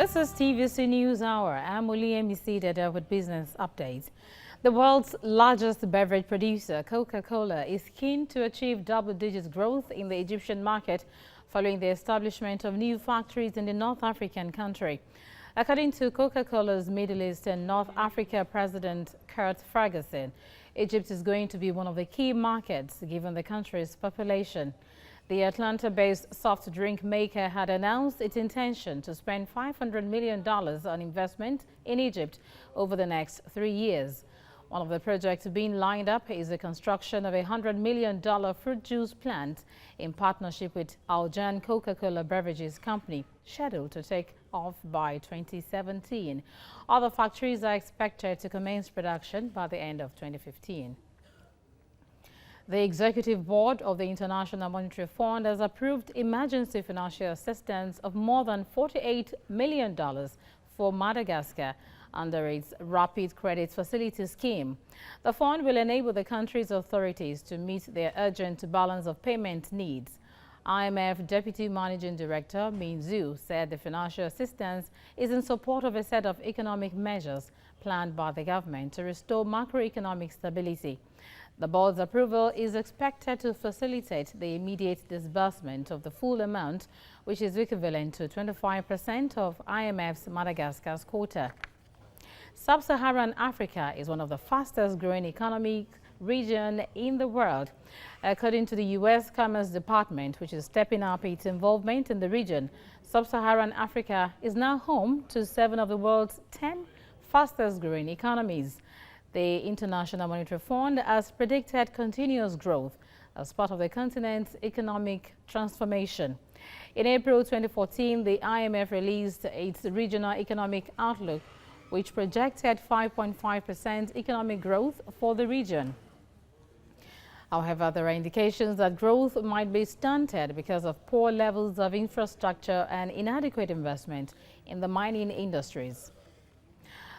This is TVC News Hour. I'm Oluyemisi Dada with business updates. The world's largest beverage producer, Coca-Cola, is keen to achieve double-digit growth in the Egyptian market following the establishment of new factories in the North African country. According to Coca-Cola's Middle East and North Africa President Kurt Ferguson, Egypt is going to be one of the key markets given the country's population. The Atlanta-based soft drink maker had announced its intention to spend $500 million on investment in Egypt over the next 3 years. One of the projects being lined up is the construction of a $100 million fruit juice plant in partnership with Aljan Coca-Cola Beverages Company, scheduled to take off by 2017. Other factories are expected to commence production by the end of 2015. The Executive Board of the International Monetary Fund has approved emergency financial assistance of more than $48 million for Madagascar under its Rapid Credit Facility scheme. The fund will enable the country's authorities to meet their urgent balance of payment needs. IMF Deputy Managing Director Min Zhu said the financial assistance is in support of a set of economic measures planned by the government to restore macroeconomic stability. The board's approval is expected to facilitate the immediate disbursement of the full amount, which is equivalent to 25% of IMF's Madagascar's quota. Sub-Saharan Africa is one of the fastest growing economic regions in the world. According to the U.S. Commerce Department, which is stepping up its involvement in the region, Sub-Saharan Africa is now home to 7 of the world's 10 fastest growing economies. The International Monetary Fund has predicted continuous growth as part of the continent's economic transformation. In April 2014, the IMF released its regional economic outlook, which projected 5.5% economic growth for the region. However, there are indications that growth might be stunted because of poor levels of infrastructure and inadequate investment in the mining industries.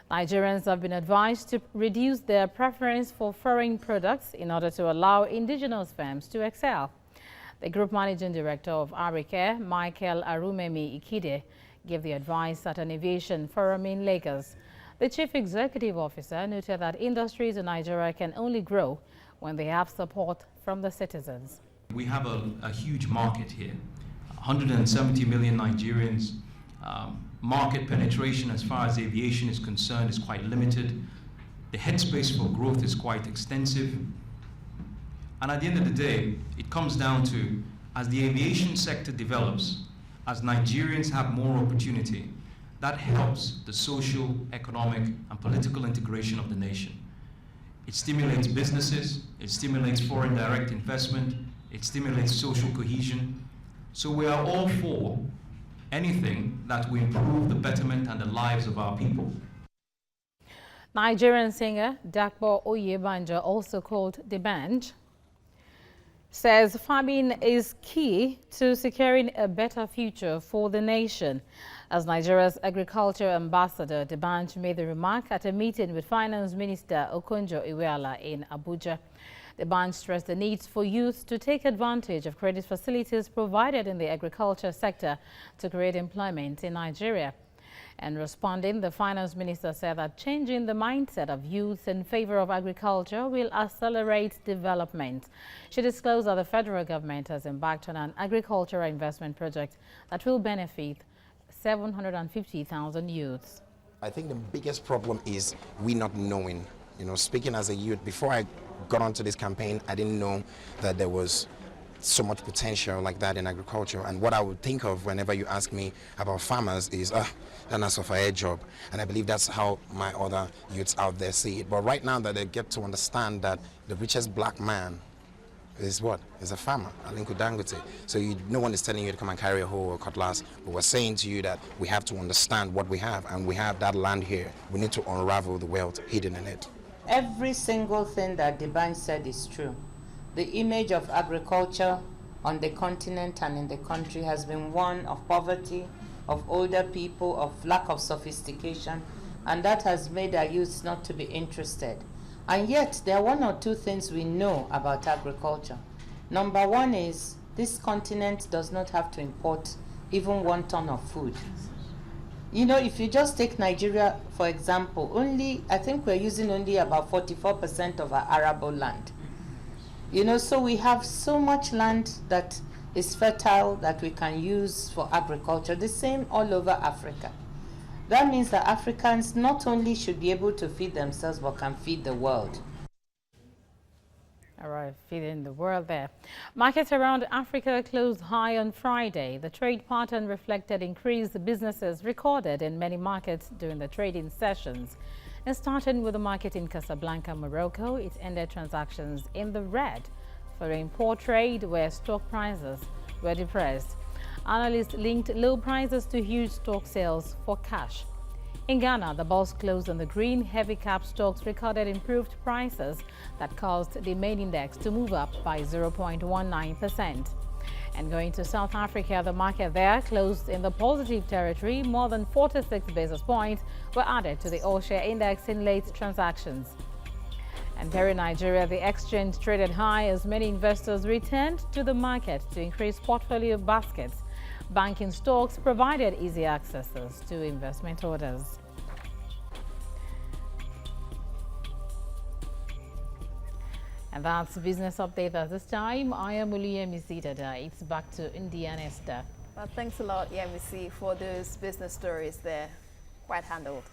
Nigerians have been advised to reduce their preference for foreign products in order to allow indigenous firms to excel. The Group Managing Director of Arike, Michael Arumemi Ikide, gave the advice at an aviation forum in Lagos. The Chief Executive Officer noted that industries in Nigeria can only grow when they have support from the citizens. We have a huge market here, 170 million Nigerians. Market penetration as far as aviation is concerned is quite limited. The headspace for growth is quite extensive. And at the end of the day, it comes down to, as the aviation sector develops, as Nigerians have more opportunity, that helps the social, economic, and political integration of the nation. It stimulates businesses, it stimulates foreign direct investment, it stimulates social cohesion. So we are all for anything that will improve the betterment and the lives of our people. Nigerian singer Dakpo Oyebanjo, also called D'banj, says farming is key to securing a better future for the nation. As Nigeria's agriculture ambassador, D'banj made the remark at a meeting with Finance Minister Okonjo-Iweala in Abuja. D'banj stressed the need for youth to take advantage of credit facilities provided in the agriculture sector to create employment in Nigeria. And responding, the finance minister said that changing the mindset of youth in favor of agriculture will accelerate development. She disclosed that the federal government has embarked on an agricultural investment project that will benefit 750,000 youths. I think the biggest problem is we not knowing. You know, speaking as a youth, before I got onto this campaign, I didn't know that there was so much potential like that in agriculture. And what I would think of whenever you ask me about farmers is, that's a fair job. And I believe that's how my other youths out there see it. But right now that they get to understand that the richest black man is what? Is a farmer, Aliko Dangote. So no one is telling you to come and carry a hoe or cutlass, but we're saying to you that we have to understand what we have, and we have that land here. We need to unravel the wealth hidden in it. Every single thing that D'banj said is true. The image of agriculture on the continent and in the country has been one of poverty, of older people, of lack of sophistication, and that has made our youths not to be interested. And yet, there are 1 or 2 things we know about agriculture. Number one is this continent does not have to import even 1 ton of food. You know, if you just take Nigeria, for example, I think we're using only about 44% of our arable land. You know, so we have so much land that is fertile that we can use for agriculture, the same all over Africa. That means that Africans not only should be able to feed themselves, but can feed the world. All right, feeding the world there. Markets around Africa closed high on Friday. The trade pattern reflected increased businesses recorded in many markets during the trading sessions. And starting with the market in Casablanca, Morocco, it ended transactions in the red following poor trade where stock prices were depressed. Analysts linked low prices to huge stock sales for cash. In Ghana, the bulls closed on the green. Heavy cap stocks recorded improved prices that caused the main index to move up by 0.19%. And going to South Africa, the market there closed in the positive territory. More than 46 basis points were added to the all-share index in late transactions. And here in Nigeria, the exchange traded high as many investors returned to the market to increase portfolio baskets. Banking stocks provided easy accesses to investment orders. And that's business update at this time. I am Oluyemisi Dada. It's back to India and Esther. Well, thanks a lot, Yemisi, for those business stories there. Quite handled.